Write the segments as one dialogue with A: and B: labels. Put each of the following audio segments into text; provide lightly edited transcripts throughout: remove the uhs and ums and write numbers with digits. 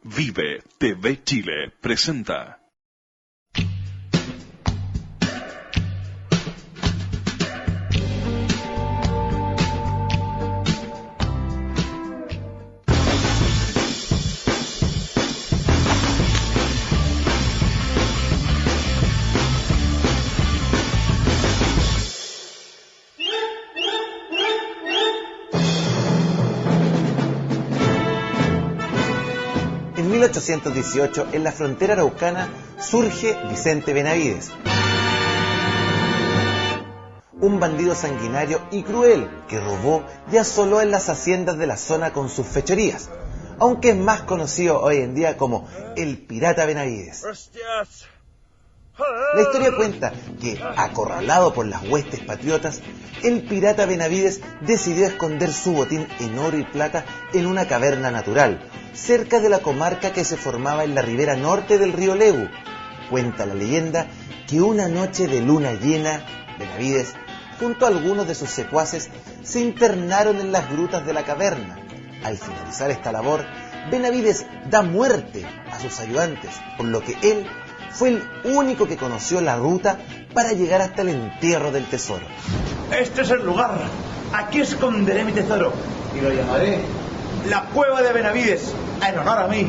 A: Vive TV Chile presenta.
B: En 1818, en la frontera araucana, surge Vicente Benavides, un bandido sanguinario y cruel que robó y asoló en las haciendas de la zona con sus fechorías, aunque es más conocido hoy en día como el Pirata Benavides. La historia cuenta que, acorralado por las huestes patriotas, el Pirata Benavides decidió esconder su botín en oro y plata en una caverna natural, cerca de la comarca que se formaba en la ribera norte del río Lebu. Cuenta la leyenda que una noche de luna llena, Benavides, junto a algunos de sus secuaces, se internaron en las grutas de la caverna. Al finalizar esta labor, Benavides da muerte a sus ayudantes, por lo que él fue el único que conoció la ruta para llegar hasta el entierro del tesoro.
C: Este es el lugar. Aquí esconderé mi tesoro. Y lo llamaré la Cueva de Benavides, en honor a mí.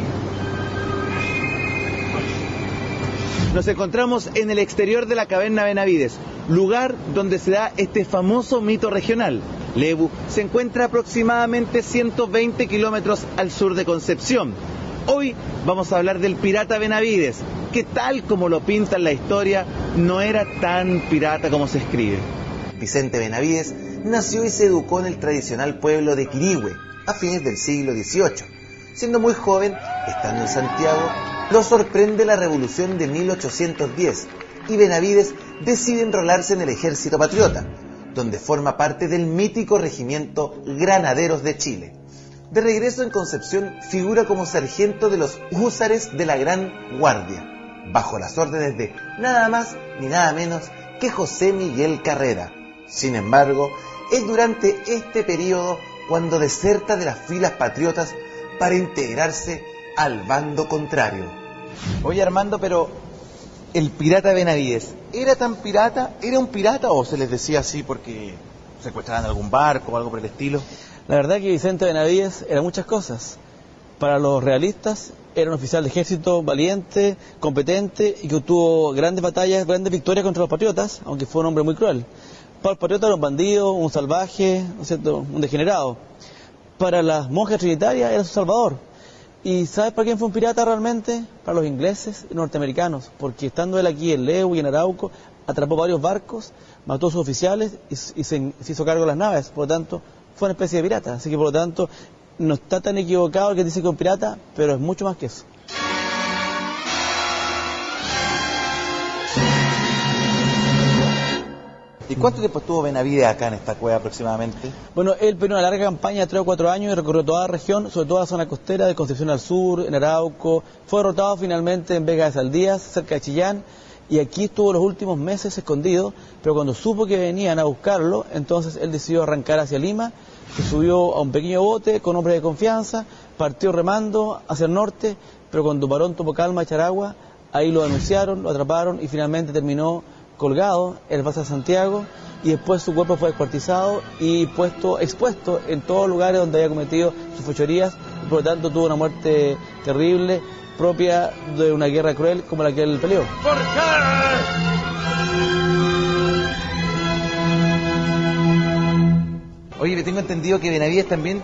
C: Nos encontramos en el exterior de la caverna Benavides, lugar donde se da este famoso mito regional. Lebu se encuentra aproximadamente 120 kilómetros al sur de Concepción. Hoy vamos a hablar del Pirata Benavides, que tal como lo pinta en la historia, no era tan pirata como se escribe.
B: Vicente Benavides nació y se educó en el tradicional pueblo de Quirihue a fines del siglo XVIII. Siendo muy joven, estando en Santiago, lo sorprende la Revolución de 1810 y Benavides decide enrolarse en el Ejército Patriota, donde forma parte del mítico regimiento Granaderos de Chile. De regreso en Concepción, figura como sargento de los húsares de la Gran Guardia, bajo las órdenes de nada más ni nada menos que José Miguel Carrera. Sin embargo, es durante este periodo cuando deserta de las filas patriotas para integrarse al bando contrario.
C: Oye, Armando, pero el Pirata Benavides, ¿era tan pirata? ¿Era un pirata o se les decía así porque secuestraban algún barco o algo por el estilo?
D: La verdad que Vicente Benavides era muchas cosas. Para los realistas era un oficial de ejército valiente, competente y que obtuvo grandes batallas, grandes victorias contra los patriotas, aunque fue un hombre muy cruel. Para los patriotas era un bandido, un salvaje, ¿no es cierto?, un degenerado. Para las monjas trinitarias era su salvador. ¿Y sabes para quién fue un pirata realmente? Para los ingleses y norteamericanos, porque estando él aquí en Lebu y en Arauco, atrapó varios barcos, mató a sus oficiales y se hizo cargo de las naves. Por lo tanto, fue una especie de pirata. Así que por lo tanto, no está tan equivocado el que dice que es un pirata, pero es mucho más que eso.
C: ¿Y cuánto tiempo estuvo Benavides acá en esta cueva aproximadamente?
D: Bueno, él peleó una larga campaña de 3 o 4 años y recorrió toda la región, sobre todo la zona costera de Concepción al sur, en Arauco. Fue derrotado finalmente en Vega de Saldías, cerca de Chillán, y aquí estuvo los últimos meses escondido, pero cuando supo que venían a buscarlo, entonces él decidió arrancar hacia Lima, se subió a un pequeño bote con hombres de confianza, partió remando hacia el norte, pero cuando Barón tomó calma a echar agua, ahí lo denunciaron, lo atraparon y finalmente terminó colgado en el Plaza de Santiago, y después su cuerpo fue descuartizado y expuesto en todos los lugares donde había cometido sus fechorías, y por lo tanto tuvo una muerte terrible, propia de una guerra cruel como la que él peleó.
C: ¿Por qué? Oye, tengo entendido que Benavides también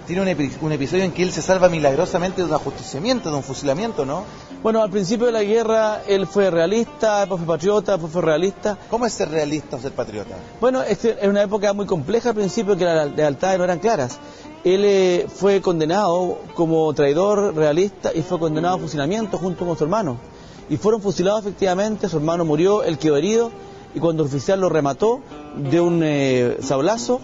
C: tiene un episodio en que él se salva milagrosamente de un ajusticiamiento, de un fusilamiento, ¿no?
D: Bueno, al principio de la guerra él fue realista, después fue patriota, después fue realista.
C: ¿Cómo es ser realista o ser patriota?
D: Bueno, es una época muy compleja al principio, que las lealtades no eran claras. Él fue condenado como traidor realista y fue condenado a fusilamiento junto con su hermano. Y fueron fusilados efectivamente, su hermano murió, él quedó herido, y cuando el oficial lo remató de un sablazo,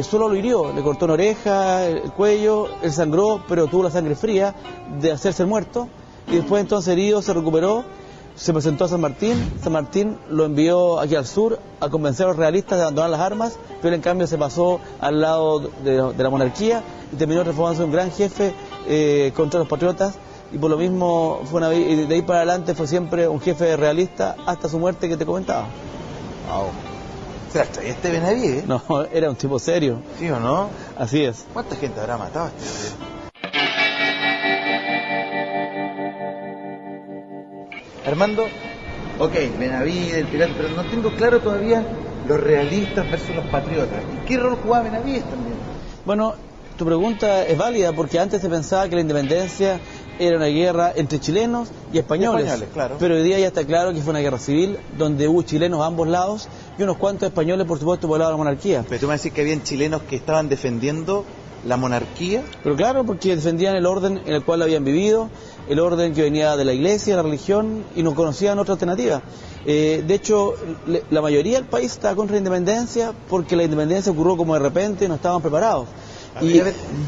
D: solo lo hirió, le cortó una oreja, el cuello, él sangró, pero tuvo la sangre fría de hacerse el muerto, y después entonces herido se recuperó, se presentó a San Martín lo envió aquí al sur a convencer a los realistas de abandonar las armas, pero en cambio se pasó al lado de la monarquía y terminó transformándose en un gran jefe contra los patriotas, y por lo mismo y de ahí para adelante fue siempre un jefe realista hasta su muerte que te comentaba.
B: Wow. ¿Se las traía este Benavides?
D: No, era un tipo serio.
B: ¿Sí o no?
D: Así es.
B: ¿Cuánta gente habrá matado este? Armando, ok, Benavides, el pirata, pero no tengo claro todavía los realistas versus los patriotas. ¿Y qué rol jugaba Benavides también?
D: Bueno, tu pregunta es válida porque antes se pensaba que la independencia era una guerra entre chilenos y españoles,
B: claro.
D: Pero hoy día ya está claro que fue una guerra civil donde hubo chilenos a ambos lados y unos cuantos españoles, por supuesto, por el lado de la monarquía.
B: Pero tú me decís que habían chilenos que estaban defendiendo la monarquía.
D: Pero claro, porque defendían el orden en el cual habían vivido, el orden que venía de la iglesia, la religión, y no conocían otra alternativa. De hecho, la mayoría del país estaba contra la independencia porque la independencia ocurrió como de repente y no estaban preparados.
B: Y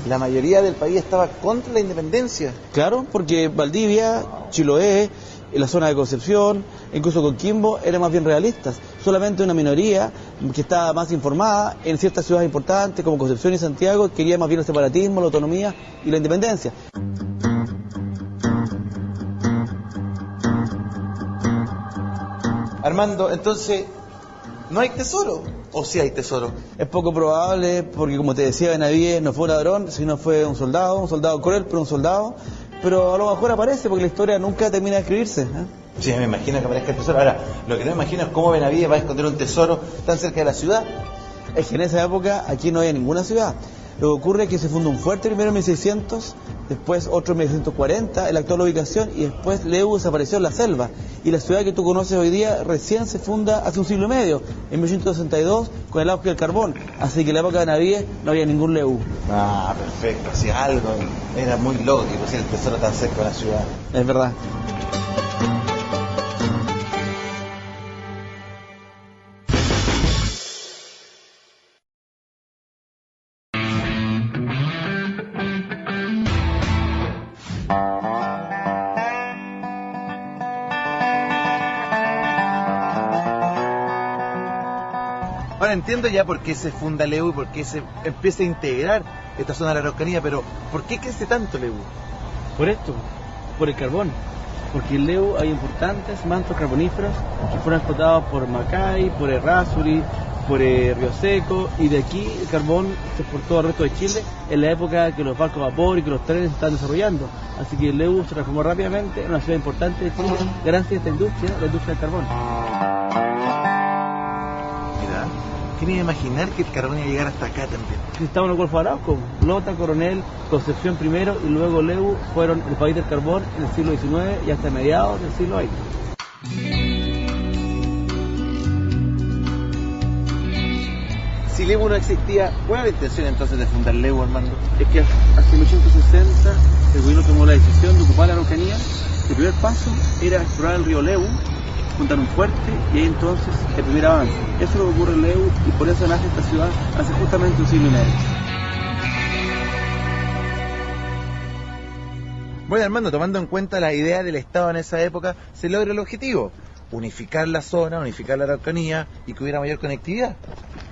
B: la mayoría del país estaba contra la independencia.
D: Claro, porque Valdivia, Chiloé, la zona de Concepción, incluso Coquimbo, eran más bien realistas. Solamente una minoría que estaba más informada en ciertas ciudades importantes como Concepción y Santiago quería más bien el separatismo, la autonomía y la independencia.
B: Armando, entonces, ¿no hay tesoro? ¿O sí hay tesoro?
D: Es poco probable porque, como te decía, Benavides no fue un ladrón, sino fue un soldado cruel, pero un soldado. Pero a lo mejor aparece porque la historia nunca termina de escribirse.
B: Sí, me imagino que aparezca el tesoro. Ahora, lo que no me imagino es cómo Benavides va a esconder un tesoro tan cerca de la ciudad.
D: Es que en esa época aquí no había ninguna ciudad. Lo que ocurre es que se funda un fuerte primero en 1600, después otro en 1640, en la actual ubicación, y después Leu desapareció en la selva. Y la ciudad que tú conoces hoy día recién se funda hace un siglo y medio, en 1862, con el auge del carbón. Así que en la época de Benavides no había ningún Leu.
B: Ah, perfecto. Si algo era muy lógico, si el tesoro tan cerca de la ciudad.
D: Es verdad.
B: Ahora entiendo ya por qué se funda Leu y por qué se empieza a integrar esta zona de la Araucanía, pero ¿por qué crece tanto Leu?
D: Por esto, por el carbón. Porque en Leu hay importantes mantos carboníferos que fueron explotados por Macay, por Errázuri, por Río Seco, y de aquí el carbón se exportó al resto de Chile en la época que los barcos a vapor y que los trenes se estaban desarrollando. Así que Leu se transformó rápidamente en una ciudad importante de Chile gracias a esta industria, la industria del carbón.
B: ¿Quién iba a imaginar que el carbón iba a llegar hasta acá también?
D: Estamos en el Golfo de Arauco. Lota, Coronel, Concepción primero y luego Leu fueron el país del carbón en el siglo XIX y hasta mediados del siglo XX.
B: Si Leu no existía, ¿cuál era la intención entonces de fundar Leu, Armando?
D: Es que hasta 1860 el gobierno tomó la decisión de ocupar la Araucanía. El primer paso era explorar el río Leu, fundar un fuerte y ahí entonces el primer avance. Eso es lo que ocurre en Leu y por eso nace esta ciudad hace justamente un siglo y medio.
B: Bueno, Armando, tomando en cuenta la idea del Estado en esa época, se logra el objetivo: unificar la zona, unificar la Araucanía y que hubiera mayor conectividad.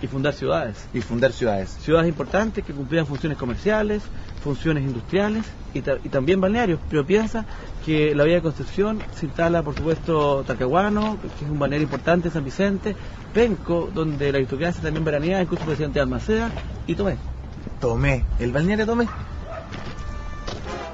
D: Y fundar ciudades.
B: Y fundar ciudades.
D: Ciudades importantes que cumplían funciones comerciales, funciones industriales y también balnearios. Pero piensa que la vía de Concepción se instala, por supuesto, Talcahuano, que es un balneario importante, San Vicente, Penco, donde la aristocracia también veranea, incluso el presidente de Almaceda, y Tomé.
B: Tomé, el balneario Tomé.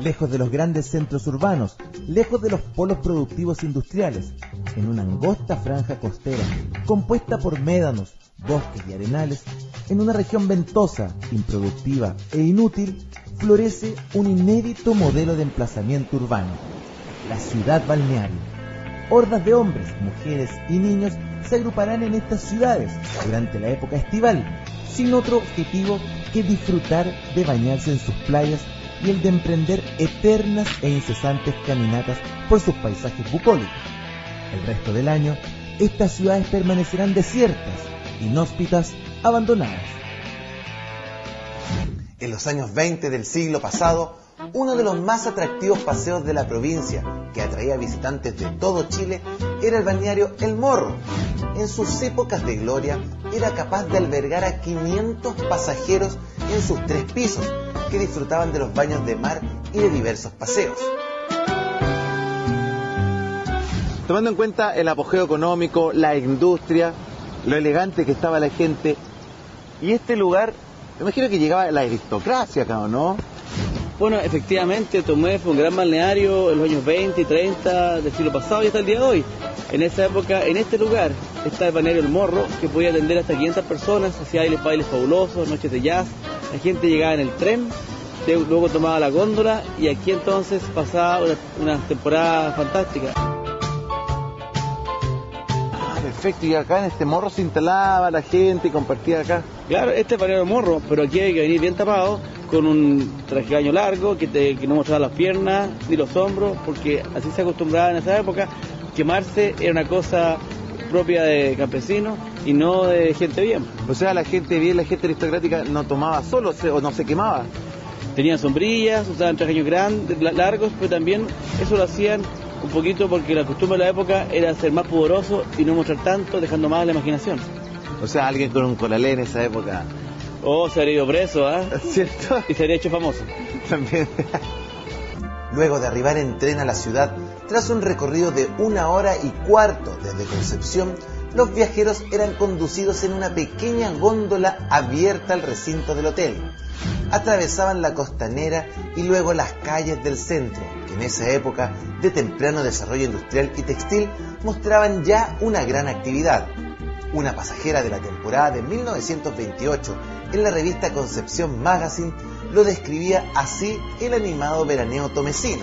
E: Lejos de los grandes centros urbanos, lejos de los polos productivos industriales, en una angosta franja costera, compuesta por médanos, bosques y arenales, en una región ventosa, improductiva e inútil, florece un inédito modelo de emplazamiento urbano, la ciudad balneario. Hordas de hombres, mujeres y niños se agruparán en estas ciudades durante la época estival, sin otro objetivo que disfrutar de bañarse en sus playas y el de emprender eternas e incesantes caminatas por sus paisajes bucólicos. El resto del año, estas ciudades permanecerán desiertas, inhóspitas, abandonadas.
B: En los años 20 del siglo pasado, Uno de los más atractivos paseos de la provincia, que atraía visitantes de todo Chile, era el balneario El Morro. En sus épocas de gloria, era capaz de albergar a 500 pasajeros en sus 3 pisos, que disfrutaban de los baños de mar y de diversos paseos.
C: Tomando en cuenta el apogeo económico, la industria, lo elegante que estaba la gente, y este lugar, me imagino que llegaba la aristocracia acá, ¿o no?
D: Bueno, efectivamente, Tomé fue un gran balneario en los años 20 y 30 del siglo pasado y hasta el día de hoy. En esa época, en este lugar, está el balneario El Morro, que podía atender hasta 500 personas, hacía bailes fabulosos, noches de jazz. La gente llegaba en el tren, luego tomaba la góndola y aquí entonces pasaba una temporada fantástica.
C: Perfecto, y acá en este morro se instalaba la gente y compartía acá.
D: Claro, este es el balneario Morro, pero aquí hay que venir bien tapado, con un traje de baño largo, que no mostraba las piernas ni los hombros, porque así se acostumbraba en esa época. Quemarse era una cosa propia de campesinos y no de gente bien.
C: O sea, la gente bien, la gente aristocrática no tomaba solo o no se quemaba.
D: Tenían sombrillas, usaban trajes de baño grandes, largos, pero también eso lo hacían un poquito porque la costumbre de la época era ser más pudoroso y no mostrar tanto, dejando más la imaginación.
C: O sea, alguien con un colalé en esa época.
D: Oh, se habría ido preso, ¿ah?
C: ¿Cierto?
D: Y se habría hecho famoso.
C: También.
B: Luego de arribar en tren a la ciudad, tras un recorrido de 1 hora y cuarto desde Concepción, los viajeros eran conducidos en una pequeña góndola abierta al recinto del hotel. Atravesaban la costanera y luego las calles del centro, que en esa época de temprano desarrollo industrial y textil mostraban ya una gran actividad. Una pasajera de la temporada de 1928 en la revista Concepción Magazine lo describía así el animado veraneo tomecino.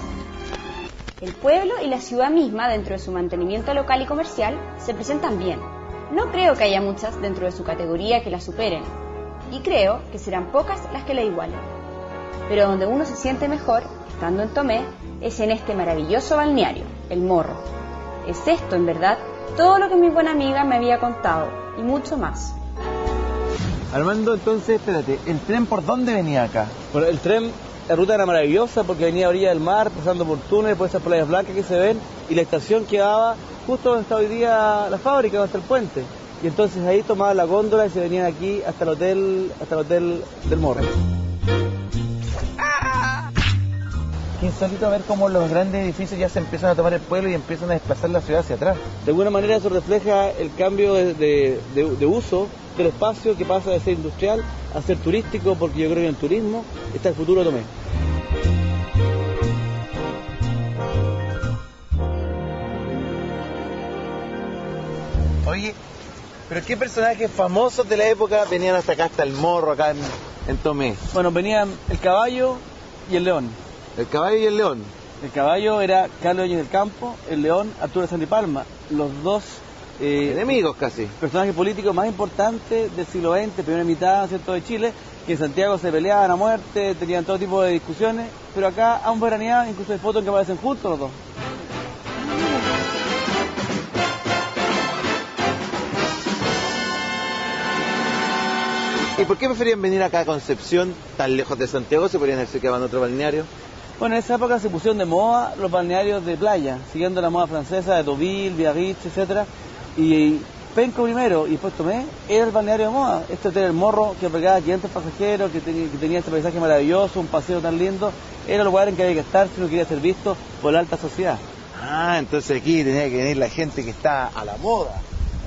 F: El pueblo y la ciudad misma, dentro de su mantenimiento local y comercial, se presentan bien. No creo que haya muchas dentro de su categoría que la superen, y creo que serán pocas las que la igualen. Pero donde uno se siente mejor, estando en Tomé, es en este maravilloso balneario, El Morro. Es esto, en verdad, todo lo que mi buena amiga me había contado, y mucho más.
C: Armando, entonces, espérate, ¿el tren por dónde venía acá?
D: Bueno, el tren, la ruta era maravillosa porque venía a orilla del mar, pasando por túneles, por esas playas blancas que se ven, y la estación quedaba justo donde está hoy día la fábrica, donde está el puente. Y entonces ahí tomaban la góndola y se venían aquí hasta el hotel del Morro.
C: Qué insólito ver cómo los grandes edificios ya se empiezan a tomar el pueblo y empiezan a desplazar la ciudad hacia atrás.
D: De alguna manera eso refleja el cambio de uso del espacio, que pasa de ser industrial a ser turístico, porque yo creo que en el turismo está el futuro Tomé.
C: Oye, pero ¿qué personajes famosos de la época venían hasta acá, hasta el Morro, acá en Tomé?
D: Bueno, venían el caballo y el león.
C: El caballo y el león.
D: El caballo era Carlos Núñez del Campo, el león Arturo Santipalma, los dos
C: enemigos casi.
D: Personajes políticos más importantes del siglo XX, primera mitad, ¿cierto?, de Chile, que en Santiago se peleaban a muerte, tenían todo tipo de discusiones, pero acá ambos veraneaban, incluso hay fotos en que aparecen juntos los dos.
C: ¿Y por qué preferían venir acá a Concepción, tan lejos de Santiago? ¿Se podrían haber quedado en otro balneario?
D: Bueno, en esa época se pusieron de moda los balnearios de playa, siguiendo la moda francesa de Deauville, Biarritz, etc. Y Penco primero y después Tomé era el balneario de moda. Este hotel El Morro, que albergaba 500 pasajeros, que tenía este paisaje maravilloso, un paseo tan lindo, era el lugar en que había que estar si no quería ser visto por la alta sociedad.
C: Ah, entonces aquí tenía que venir la gente que está a la moda.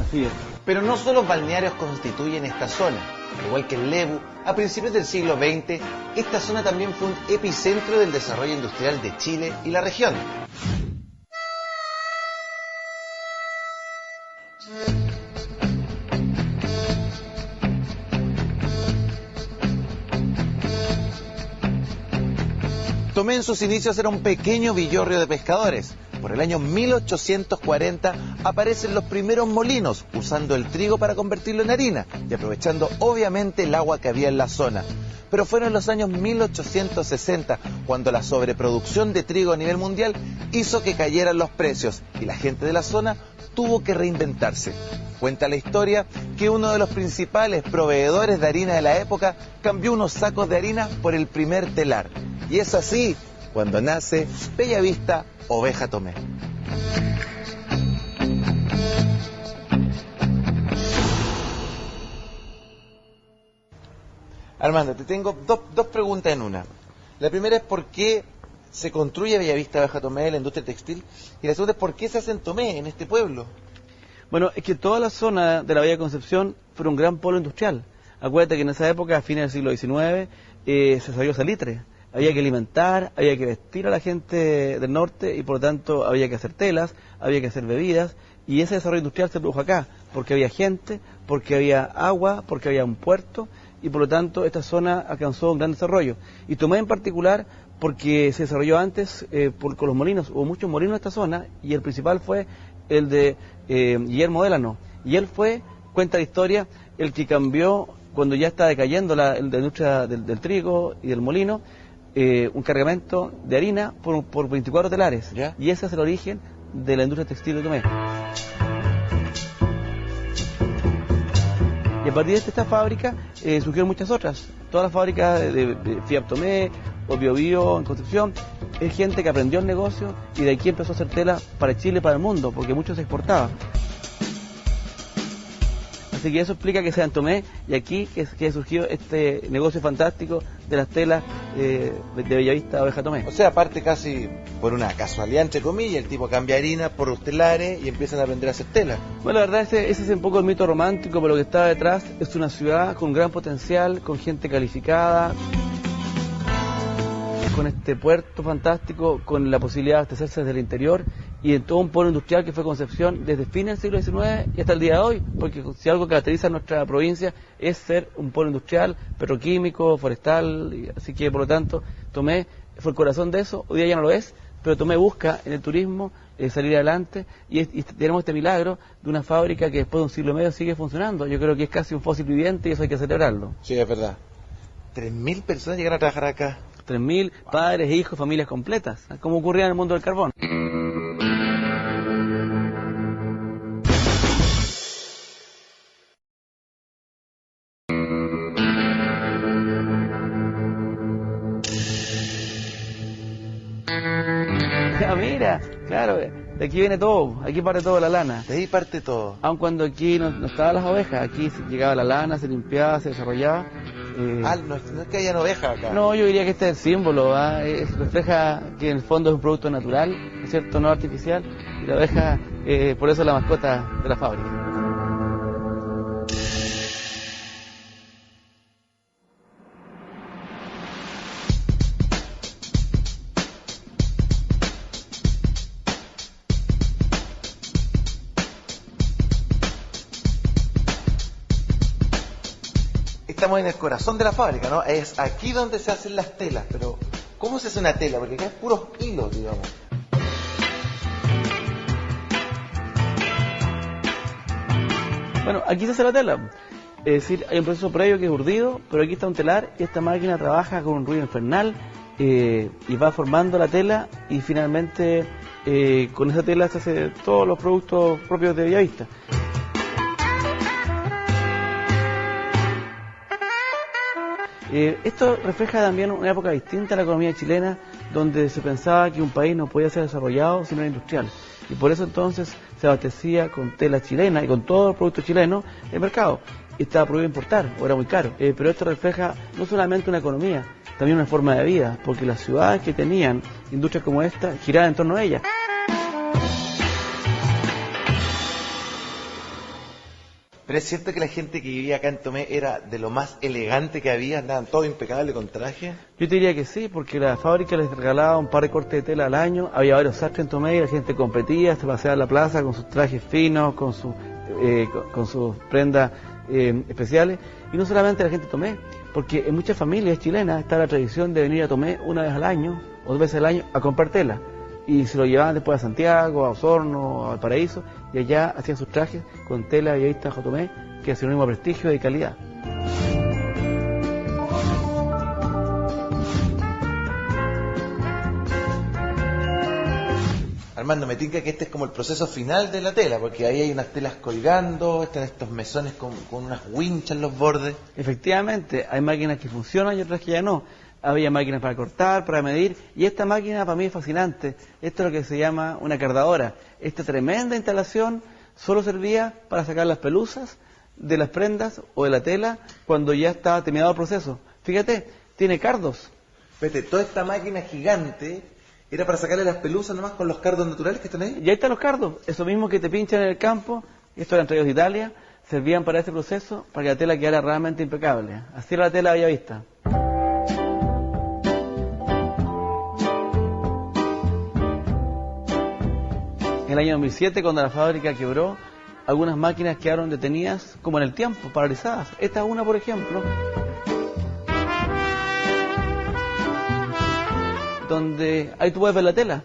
D: Así es.
B: Pero no solo los balnearios constituyen esta zona. Al igual que el Lebu, a principios del siglo XX, esta zona también fue un epicentro del desarrollo industrial de Chile y la región. Tomé en sus inicios era un pequeño villorrio de pescadores. Por el año 1840 aparecen los primeros molinos, usando el trigo para convertirlo en harina y aprovechando obviamente el agua que había en la zona. Pero fueron en los años 1860 cuando la sobreproducción de trigo a nivel mundial hizo que cayeran los precios y la gente de la zona tuvo que reinventarse. Cuenta la historia que
C: que uno de los principales proveedores de harina de la época cambió unos sacos de harina por el primer telar. Y es así cuando nace Bellavista Oveja Tomé. Armando, te tengo dos preguntas en una. La primera es por qué se construye Bellavista Oveja Tomé, la industria textil, y la segunda es por qué se hace en Tomé, en este pueblo.
D: Bueno, es que toda la zona de la Bahía Concepción fue un gran polo industrial. Acuérdate que en esa época, a fines del siglo XIX, se salió salitre. Había que alimentar, había que vestir a la gente del norte y por lo tanto había que hacer telas, había que hacer bebidas, y ese desarrollo industrial se produjo acá, porque había gente, porque había agua, porque había un puerto, y por lo tanto esta zona alcanzó un gran desarrollo. Y Tomé en particular porque se desarrolló antes con los molinos. Hubo muchos molinos en esta zona y el principal fue el de Guillermo Délano. Y él fue, cuenta la historia, el que cambió, cuando ya está decayendo la industria del trigo y del molino, un cargamento de harina por 24 telares.
C: ¿Ya?
D: Y ese es el origen de la industria textil de Tomé. Y a partir de esta fábrica surgieron muchas otras. Todas las fábricas de Fiat Tomé o Bio Bio en Concepción, es gente que aprendió el negocio y de aquí empezó a hacer tela para Chile y para el mundo, porque mucho se exportaba. Así que eso explica que sea en Tomé y aquí que ha surgido este negocio fantástico de las telas de Bellavista Oveja Tomé.
C: O sea, parte casi por una casualidad, entre comillas, el tipo cambia harina por los telares y empiezan a aprender a hacer tela.
D: Bueno, la verdad ese es un poco el mito romántico, pero lo que está detrás es una ciudad con gran potencial, con gente calificada, con este puerto fantástico, con la posibilidad de abastecerse desde el interior y en todo un polo industrial que fue Concepción desde fines del siglo XIX y hasta el día de hoy, porque si algo caracteriza a nuestra provincia es ser un polo industrial, petroquímico, forestal, así que por lo tanto Tomé fue el corazón de eso. Hoy día ya no lo es, pero Tomé busca en el turismo salir adelante y tenemos este milagro de una fábrica que después de un siglo y medio sigue funcionando. Yo creo que es casi un fósil viviente y eso hay que celebrarlo.
C: Sí, es verdad. 3.000 personas llegan a trabajar acá.
D: 3.000 padres, hijos, familias completas, como ocurría en el mundo del carbón. Ah, mira, claro, de aquí viene todo, aquí parte todo la lana.
C: De ahí parte todo.
D: Aun cuando aquí no estaban las ovejas, aquí llegaba la lana, se limpiaba, se desarrollaba.
C: No es que hayan ovejas acá.
D: No, yo diría que este es el símbolo, refleja que en el fondo es un producto natural, ¿no es cierto?, no artificial, y la oveja, por eso es la mascota de la fábrica.
C: Estamos en el corazón de la fábrica, ¿no? Es aquí donde se hacen las telas, pero ¿cómo se hace una tela? Porque acá es puros hilos, digamos.
D: Bueno, aquí se hace la tela. Es decir, hay un proceso previo que es urdido, pero aquí está un telar y esta máquina trabaja con un ruido infernal y va formando la tela y finalmente con esa tela se hacen todos los productos propios de Bellavista. Esto refleja también una época distinta a la economía chilena, donde se pensaba que un país no podía ser desarrollado si no era industrial. Y por eso entonces se abastecía con tela chilena y con todo el producto chileno en el mercado. Y estaba prohibido importar, o era muy caro. Pero esto refleja no solamente una economía, también una forma de vida, porque las ciudades que tenían industrias como esta giraban en torno a ellas.
C: Pero es cierto que la gente que vivía acá en Tomé era de lo más elegante que había, andaban todos impecables con traje.
D: Yo te diría que sí, porque la fábrica les regalaba un par de cortes de tela al año, había varios sastres en Tomé y la gente competía, se paseaba en la plaza con sus trajes finos, con sus prendas especiales, y no solamente la gente de Tomé, porque en muchas familias chilenas está la tradición de venir a Tomé una vez al año, o 2 veces al año, a comprar tela. Y se lo llevaban después a Santiago, a Osorno, a Valparaíso, y allá hacían sus trajes con tela Bellavista Oveja Tomé, que es sinónimo de prestigio y calidad.
B: Armando, me tinca que este es como el proceso final de la tela, porque ahí hay unas telas colgando, están estos mesones con unas winchas en los bordes.
D: Efectivamente, hay máquinas que funcionan y otras que ya no. Había máquinas para cortar, para medir, y esta máquina para mí es fascinante. Esto es lo que se llama una cardadora. Esta tremenda instalación solo servía para sacar las pelusas de las prendas o de la tela cuando ya estaba terminado el proceso. Fíjate, tiene cardos.
B: Fíjate, toda esta máquina gigante era para sacarle las pelusas nomás con los cardos naturales que están ahí.
D: Y ahí están los cardos, eso mismo que te pinchan en el campo, estos eran traídos de Italia, servían para este proceso, para que la tela quedara realmente impecable. Así era la tela a bella vista. En el año 2007, cuando la fábrica quebró, algunas máquinas quedaron detenidas como en el tiempo, paralizadas. Esta es una, por ejemplo, donde ahí tú puedes ver la tela.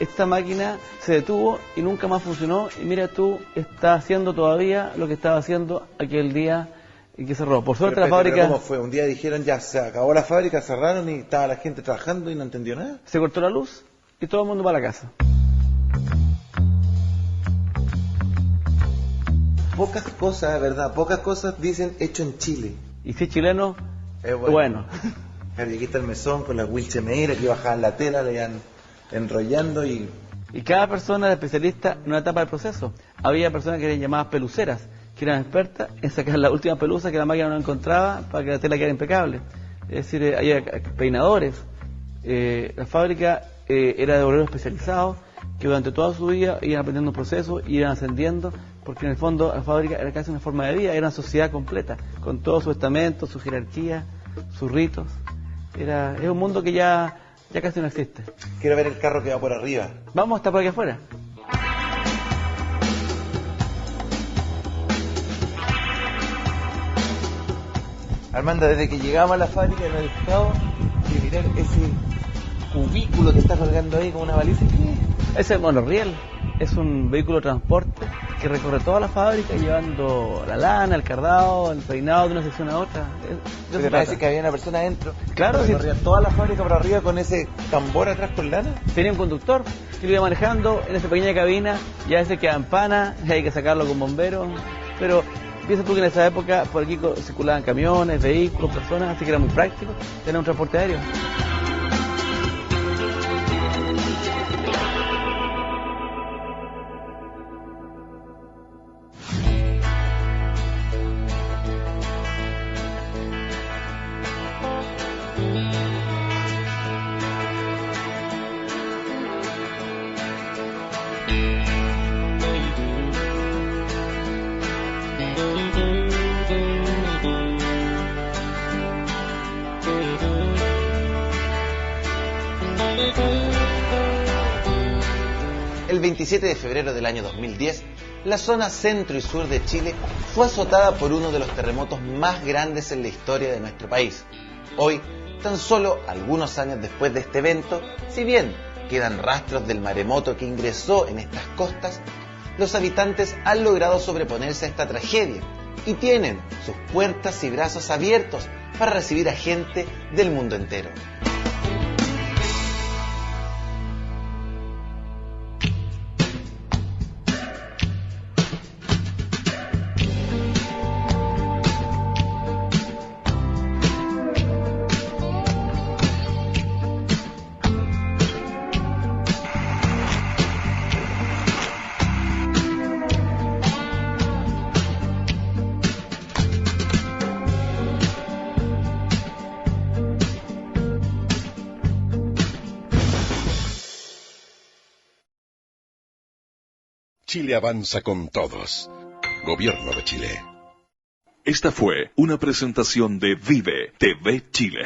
D: Esta máquina se detuvo y nunca más funcionó, y mira tú, está haciendo todavía lo que estaba haciendo aquel día en que cerró. Por suerte la fábrica...
B: ¿Cómo fue? Un día dijeron ya se acabó la fábrica, cerraron y estaba la gente trabajando y no entendió nada.
D: Se cortó la luz y todo el mundo va a la casa.
B: Pocas cosas, ¿verdad? Pocas cosas dicen hecho en Chile.
D: Y si es chileno,
B: es bueno. Y aquí está el mesón con las winches medidas que bajaban la tela, le iban enrollando y
D: cada persona era especialista en una etapa del proceso. Había personas que eran llamadas peluceras, que eran expertas en sacar la última pelusa que la máquina no encontraba para que la tela quedara impecable. Es decir, había peinadores. La fábrica era de obreros especializados que durante toda su vida iban aprendiendo un proceso y iban ascendiendo, porque en el fondo la fábrica era casi una forma de vida, era una sociedad completa, con todo su estamento, su jerarquía, sus ritos. Es un mundo que ya casi no existe.
B: Quiero ver el carro que va por arriba.
D: Vamos hasta por aquí afuera.
B: Armando, desde que llegamos a la fábrica no he dejado de mirar ese cubículo que está colgando ahí como una baliza.
D: Ese es el monorriel, es un vehículo de transporte que recorre toda la fábrica llevando la lana, el cardado, el peinado de una sección a otra.
B: ¿Te parece que había una persona adentro?
D: Claro, sí.
B: Recorría toda la fábrica por arriba con ese tambor atrás con lana.
D: Tenía un conductor que lo iba manejando en esa pequeña cabina, y a veces queda en pana, y hay que sacarlo con bomberos. Pero piensa tú que en esa época por aquí circulaban camiones, vehículos, personas, así que era muy práctico tener un transporte aéreo.
B: El 27 de febrero del año 2010, la zona centro y sur de Chile fue azotada por uno de los terremotos más grandes en la historia de nuestro país. Hoy, tan solo algunos años después de este evento, si bien quedan rastros del maremoto que ingresó en estas costas, los habitantes han logrado sobreponerse a esta tragedia y tienen sus puertas y brazos abiertos para recibir a gente del mundo entero.
A: Chile avanza con todos. Gobierno de Chile. Esta fue una presentación de Vive TV Chile.